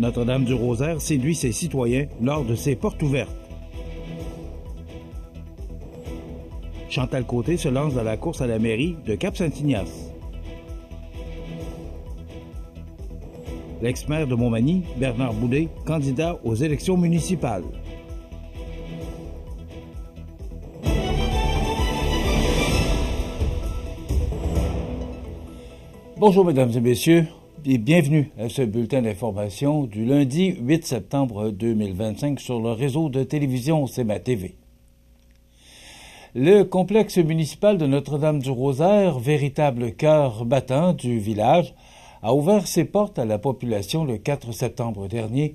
Notre-Dame-du-Rosaire séduit ses citoyens lors de ses portes ouvertes. Chantal Côté se lance dans la course à la mairie de Cap-Saint-Ignace. L'ex-maire de Montmagny, Bernard Boulay, candidat aux élections municipales. Bonjour mesdames et messieurs, et bienvenue à ce bulletin d'information du lundi 8 septembre 2025 sur le réseau de télévision CMA TV. Le complexe municipal de Notre-Dame-du-Rosaire, véritable cœur battant du village, a ouvert ses portes à la population le 4 septembre dernier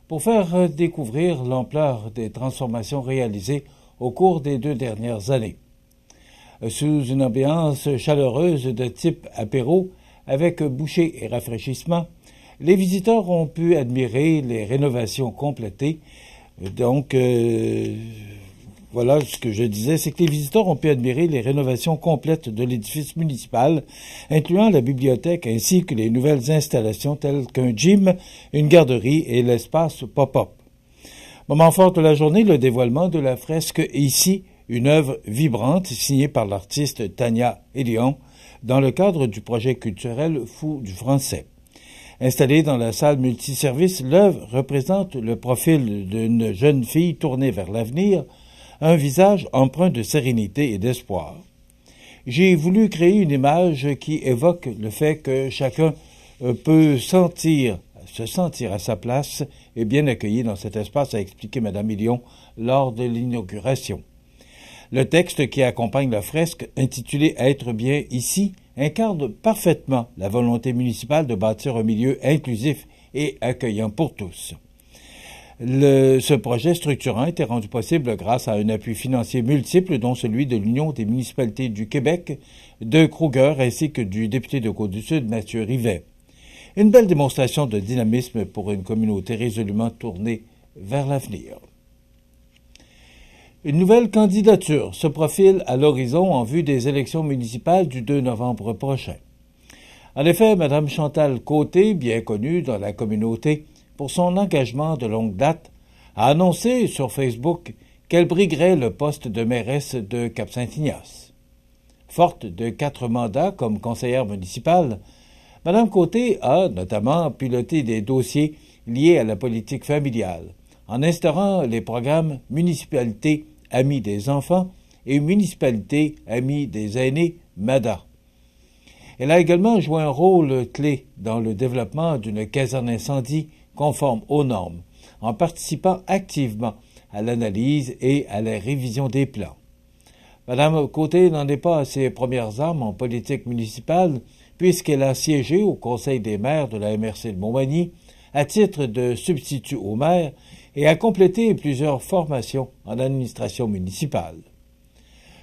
pour faire découvrir l'ampleur des transformations réalisées au cours des 2 dernières années. Sous une ambiance chaleureuse de type apéro, avec bouchées et rafraîchissements, les visiteurs ont pu admirer les rénovations complétées. Donc, voilà ce que je disais, c'est que les visiteurs ont pu admirer les rénovations complètes de l'édifice municipal, incluant la bibliothèque ainsi que les nouvelles installations telles qu'un gym, une garderie et l'espace pop-up. Moment fort de la journée, le dévoilement de la fresque « Ici », une œuvre vibrante signée par l'artiste Tania Elion, dans le cadre du projet culturel Fou du français. Installée dans la salle multiservice, l'œuvre représente le profil d'une jeune fille tournée vers l'avenir, un visage empreint de sérénité et d'espoir. J'ai voulu créer une image qui évoque le fait que chacun peut se sentir à sa place et bien accueilli dans cet espace, a expliqué Mme Elion lors de l'inauguration. Le texte qui accompagne la fresque, intitulé « Être bien ici », incarne parfaitement la volonté municipale de bâtir un milieu inclusif et accueillant pour tous. Ce projet structurant a été rendu possible grâce à un appui financier multiple, dont celui de l'Union des municipalités du Québec, de Kruger ainsi que du député de Côte-du-Sud, Mathieu Rivet. Une belle démonstration de dynamisme pour une communauté résolument tournée vers l'avenir. Une nouvelle candidature se profile à l'horizon en vue des élections municipales du 2 novembre prochain. En effet, Mme Chantal Côté, bien connue dans la communauté pour son engagement de longue date, a annoncé sur Facebook qu'elle briguerait le poste de mairesse de Cap-Saint-Ignace. Forte de 4 mandats comme conseillère municipale, Mme Côté a notamment piloté des dossiers liés à la politique familiale, en instaurant les programmes Municipalité Amis des enfants et Municipalité Amis des aînés MADA. Elle a également joué un rôle clé dans le développement d'une caserne incendie conforme aux normes, en participant activement à l'analyse et à la révision des plans. Mme Côté n'en est pas à ses premières armes en politique municipale, puisqu'elle a siégé au Conseil des maires de la MRC de Montmagny à titre de substitut au maire et a complété plusieurs formations en administration municipale.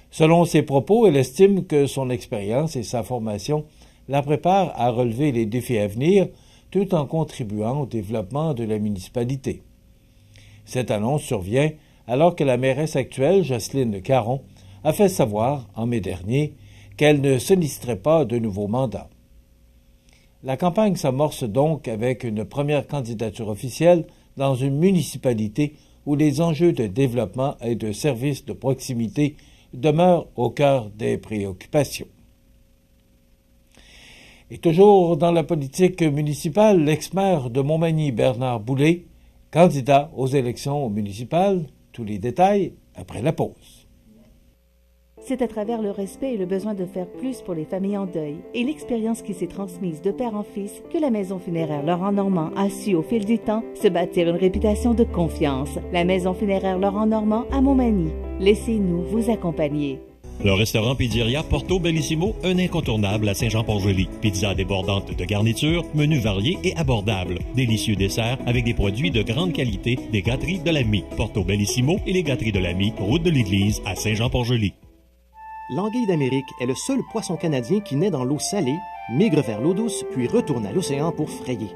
Selon ses propos, elle estime que son expérience et sa formation la préparent à relever les défis à venir tout en contribuant au développement de la municipalité. Cette annonce survient alors que la mairesse actuelle, Jocelyne Caron, a fait savoir, en mai dernier, qu'elle ne solliciterait pas de nouveaux mandats. La campagne s'amorce donc avec une première candidature officielle dans une municipalité où les enjeux de développement et de services de proximité demeurent au cœur des préoccupations. Et toujours dans la politique municipale, l'ex-maire de Montmagny, Bernard Boulay, candidat aux élections municipales, tous les détails après la pause. C'est à travers le respect et le besoin de faire plus pour les familles en deuil et l'expérience qui s'est transmise de père en fils que la Maison funéraire Laurent Normand a su au fil du temps se bâtir une réputation de confiance. La Maison funéraire Laurent Normand à Montmagny. Laissez-nous vous accompagner. Le restaurant Pizzeria Porto Bellissimo, un incontournable à Saint-Jean-Port-Joli. Pizza débordante de garniture, menus variés et abordables. Délicieux desserts avec des produits de grande qualité des gâteries de l'Ami. Porto Bellissimo et les gâteries de l'Ami, route de l'église à Saint-Jean-Port-Joli. L'anguille d'Amérique est le seul poisson canadien qui naît dans l'eau salée, migre vers l'eau douce, puis retourne à l'océan pour frayer.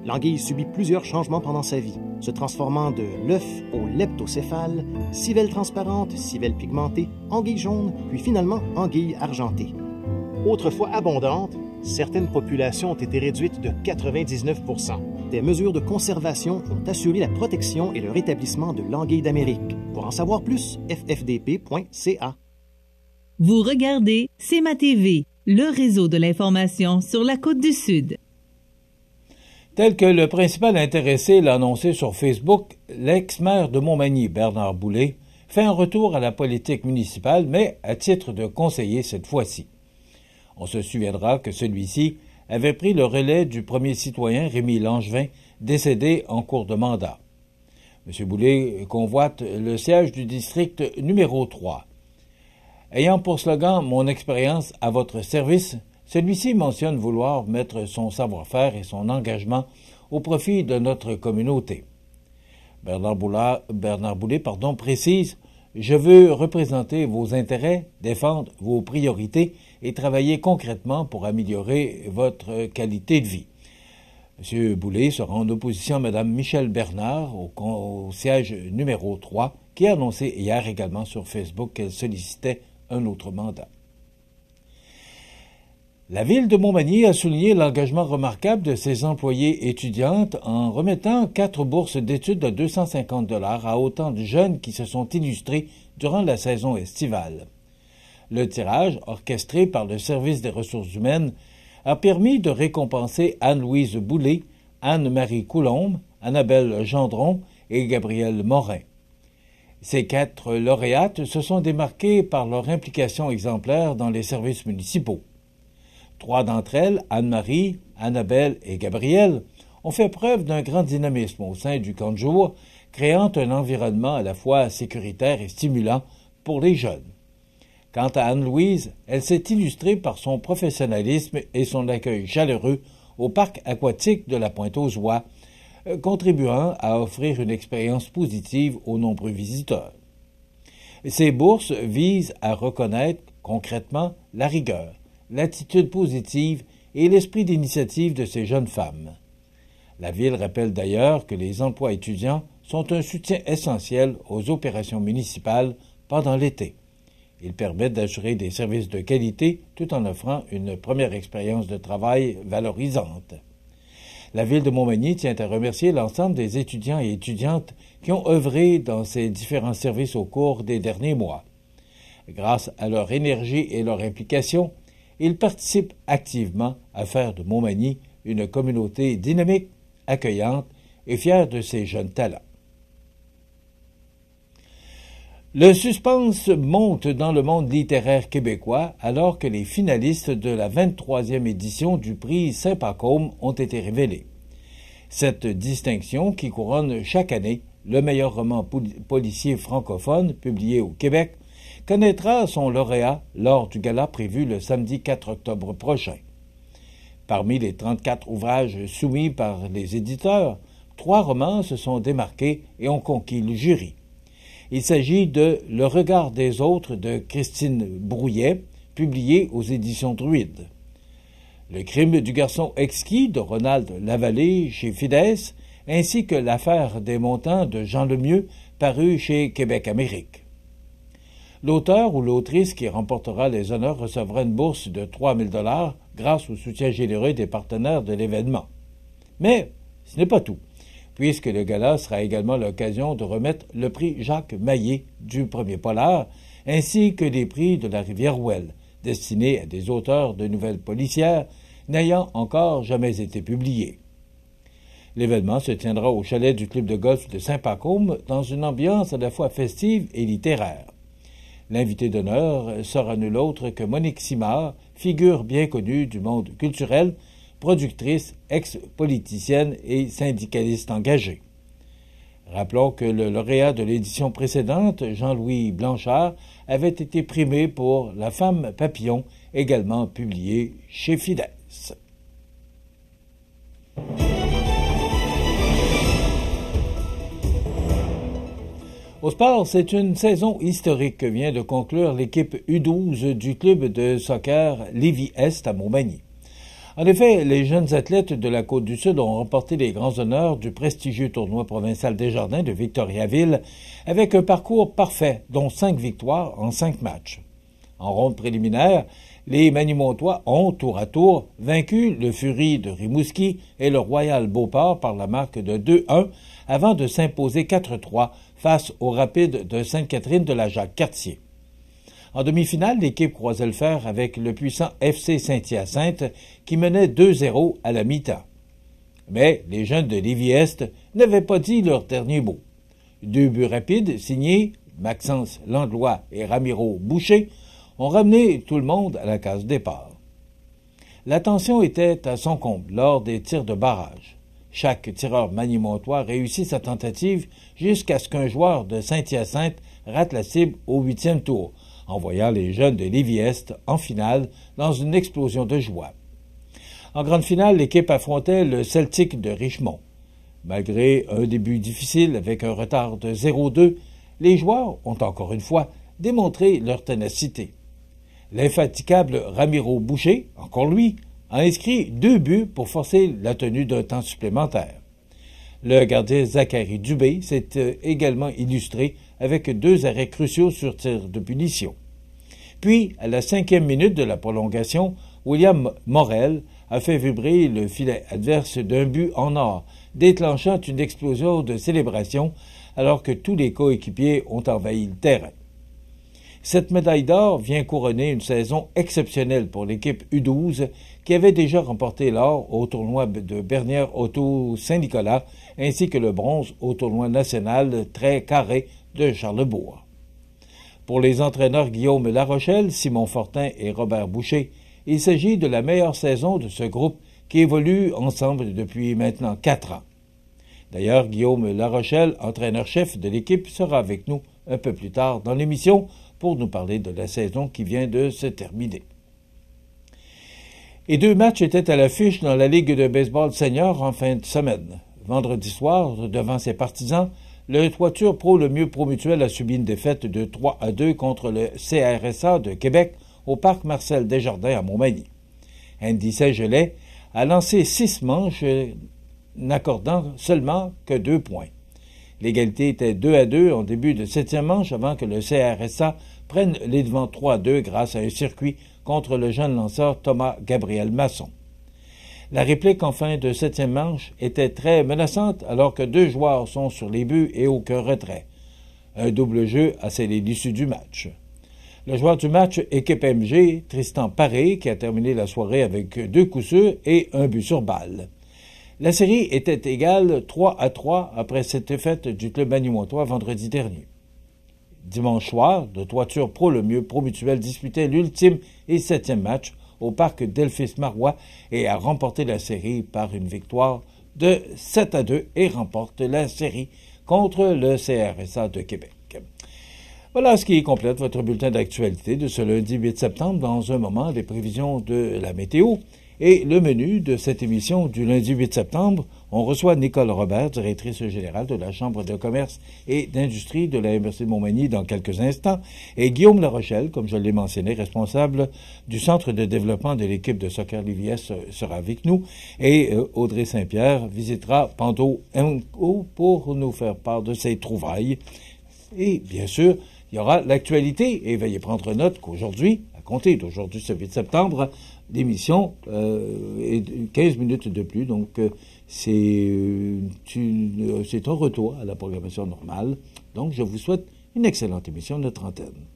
L'anguille subit plusieurs changements pendant sa vie, se transformant de l'œuf au leptocéphale, civelle transparente, civelle pigmentée, anguille jaune, puis finalement anguille argentée. Autrefois abondante, certaines populations ont été réduites de 99 %. Des mesures de conservation ont assuré la protection et le rétablissement de l'anguille d'Amérique. Pour en savoir plus, ffdp.ca. Vous regardez CEMA TV, le réseau de l'information sur la Côte-du-Sud. Tel que le principal intéressé l'a annoncé sur Facebook, l'ex-maire de Montmagny, Bernard Boulay, fait un retour à la politique municipale, mais à titre de conseiller cette fois-ci. On se souviendra que celui-ci avait pris le relais du premier citoyen Rémi Langevin, décédé en cours de mandat. M. Boulay convoite le siège du district numéro 3. Ayant pour slogan « Mon expérience à votre service », celui-ci mentionne vouloir mettre son savoir-faire et son engagement au profit de notre communauté. Bernard Boulay précise « Je veux représenter vos intérêts, défendre vos priorités et travailler concrètement pour améliorer votre qualité de vie. » M. Boulay sera en opposition à Mme Michèle Bernard au siège numéro 3, qui a annoncé hier également sur Facebook qu'elle sollicitait un autre mandat. La ville de Montmagny a souligné l'engagement remarquable de ses employées étudiantes en remettant 4 bourses d'études de 250 $ à autant de jeunes qui se sont illustrés durant la saison estivale. Le tirage, orchestré par le Service des ressources humaines, a permis de récompenser Anne-Louise Boulay, Anne-Marie Coulombe, Annabelle Gendron et Gabrielle Morin. Ces 4 lauréates se sont démarquées par leur implication exemplaire dans les services municipaux. 3 d'entre elles, Anne-Marie, Annabelle et Gabrielle, ont fait preuve d'un grand dynamisme au sein du camp de jour, créant un environnement à la fois sécuritaire et stimulant pour les jeunes. Quant à Anne-Louise, elle s'est illustrée par son professionnalisme et son accueil chaleureux au parc aquatique de la Pointe-aux-Oies, contribuant à offrir une expérience positive aux nombreux visiteurs. Ces bourses visent à reconnaître concrètement la rigueur, l'attitude positive et l'esprit d'initiative de ces jeunes femmes. La Ville rappelle d'ailleurs que les emplois étudiants sont un soutien essentiel aux opérations municipales pendant l'été. Ils permettent d'assurer des services de qualité tout en offrant une première expérience de travail valorisante. La Ville de Montmagny tient à remercier l'ensemble des étudiants et étudiantes qui ont œuvré dans ces différents services au cours des derniers mois. Grâce à leur énergie et leur implication, ils participent activement à faire de Montmagny une communauté dynamique, accueillante et fière de ses jeunes talents. Le suspense monte dans le monde littéraire québécois alors que les finalistes de la 23e édition du prix Saint-Pacôme ont été révélés. Cette distinction, qui couronne chaque année le meilleur roman policier francophone publié au Québec, connaîtra son lauréat lors du gala prévu le samedi 4 octobre prochain. Parmi les 34 ouvrages soumis par les éditeurs, 3 romans se sont démarqués et ont conquis le jury. Il s'agit de Le regard des autres de Christine Brouillet, publié aux éditions Druide. Le crime du garçon exquis de Ronald Lavallée chez Fidesz, ainsi que L'affaire des montants de Jean Lemieux, paru chez Québec Amérique. L'auteur ou l'autrice qui remportera les honneurs recevra une bourse de 3 000 $ grâce au soutien généreux des partenaires de l'événement. Mais ce n'est pas tout, puisque le gala sera également l'occasion de remettre le prix Jacques Maillet du premier polar, ainsi que des prix de la Rivière-Ouelle, destinés à des auteurs de nouvelles policières n'ayant encore jamais été publiés. L'événement se tiendra au chalet du club de golf de Saint-Pacôme dans une ambiance à la fois festive et littéraire. L'invité d'honneur sera nul autre que Monique Simard, figure bien connue du monde culturel, productrice, ex-politicienne et syndicaliste engagée. Rappelons que le lauréat de l'édition précédente, Jean-Louis Blanchard, avait été primé pour La femme papillon, également publié chez Fidesz. Au sport, c'est une saison historique que vient de conclure l'équipe U12 du club de soccer Lévis-Est à Montmagny. En effet, les jeunes athlètes de la Côte-du-Sud ont remporté les grands honneurs du prestigieux tournoi provincial Desjardins de Victoriaville avec un parcours parfait, dont 5 victoires en 5 matchs. En ronde préliminaire, les Manimontois ont, tour à tour, vaincu le Fury de Rimouski et le Royal Beauport par la marque de 2-1 avant de s'imposer 4-3 face au Rapide de Sainte-Catherine de la Jacques-Cartier. En demi-finale, l'équipe croisait le fer avec le puissant FC Saint-Hyacinthe qui menait 2-0 à la mi-temps. Mais les jeunes de Lévis-Est n'avaient pas dit leur dernier mot. 2 buts rapides signés Maxence Landlois et Ramiro Boucher ont ramené tout le monde à la case départ. La tension était à son comble lors des tirs de barrage. Chaque tireur manimontois réussit sa tentative jusqu'à ce qu'un joueur de Saint-Hyacinthe rate la cible au 8e tour, envoyant les jeunes de Lévis-Est en finale dans une explosion de joie. En grande finale, l'équipe affrontait le Celtic de Richmond. Malgré un début difficile avec un retard de 0-2, les joueurs ont encore une fois démontré leur ténacité. L'infatigable Ramiro Boucher, encore lui, a inscrit 2 buts pour forcer la tenue d'un temps supplémentaire. Le gardien Zachary Dubé s'est également illustré avec 2 arrêts cruciaux sur tir de punition. Puis, à la 5e minute de la prolongation, William Morel a fait vibrer le filet adverse d'un but en or, déclenchant une explosion de célébration alors que tous les coéquipiers ont envahi le terrain. Cette médaille d'or vient couronner une saison exceptionnelle pour l'équipe U12 qui avait déjà remporté l'or au tournoi de Bernière Auto Saint-Nicolas ainsi que le bronze au tournoi national très carré de Charlesbourg. Pour les entraîneurs Guillaume Larochelle, Simon Fortin et Robert Boucher, il s'agit de la meilleure saison de ce groupe qui évolue ensemble depuis maintenant 4 ans. D'ailleurs, Guillaume Larochelle, entraîneur-chef de l'équipe, sera avec nous un peu plus tard dans l'émission pour nous parler de la saison qui vient de se terminer. Et 2 matchs étaient à l'affiche dans la Ligue de baseball senior en fin de semaine. Vendredi soir, devant ses partisans, le Toiture Pro Le Mieux Promutuel a subi une défaite de 3-2 contre le CRSA de Québec au parc Marcel Desjardins à Montmagny. Andy Saint-Gelais a lancé 6 manches, n'accordant seulement que 2 points. L'égalité était 2-2 en début de 7e manche avant que le CRSA prenne les devants 3-2 grâce à un circuit contre le jeune lanceur Thomas Gabriel Masson. La réplique en fin de 7e manche était très menaçante alors que 2 joueurs sont sur les buts et aucun retrait. Un double jeu a scellé l'issue du match. Le joueur du match équipe MG, Tristan Paré, qui a terminé la soirée avec 2 coups sûrs et 1 but sur balle. La série était égale 3-3 après cette défaite du club manimontois vendredi dernier. Dimanche soir, le Toiture Pro Le Mieux Promutuel disputait l'ultime et 7e match au parc Delphis-Marois et a remporté la série par une victoire de 7-2 et remporte la série contre le CRSA de Québec. Voilà ce qui complète votre bulletin d'actualité de ce lundi 8 septembre. Dans un moment, les prévisions de la météo. Et le menu de cette émission du lundi 8 septembre, on reçoit Nicole Robert, directrice générale de la Chambre de commerce et d'industrie de la MRC de Montmagny dans quelques instants, et Guillaume Larochelle, comme je l'ai mentionné, responsable du Centre de développement de l'équipe de soccer Lévis sera avec nous, et Audrey Saint-Pierre visitera Pando Enco pour nous faire part de ses trouvailles. Et bien sûr, il y aura l'actualité, et veuillez prendre note qu'aujourd'hui, à compter d'aujourd'hui, ce 8 septembre, l'émission est 15 minutes de plus, donc c'est un retour à la programmation normale. Donc, je vous souhaite une excellente émission de notre antenne.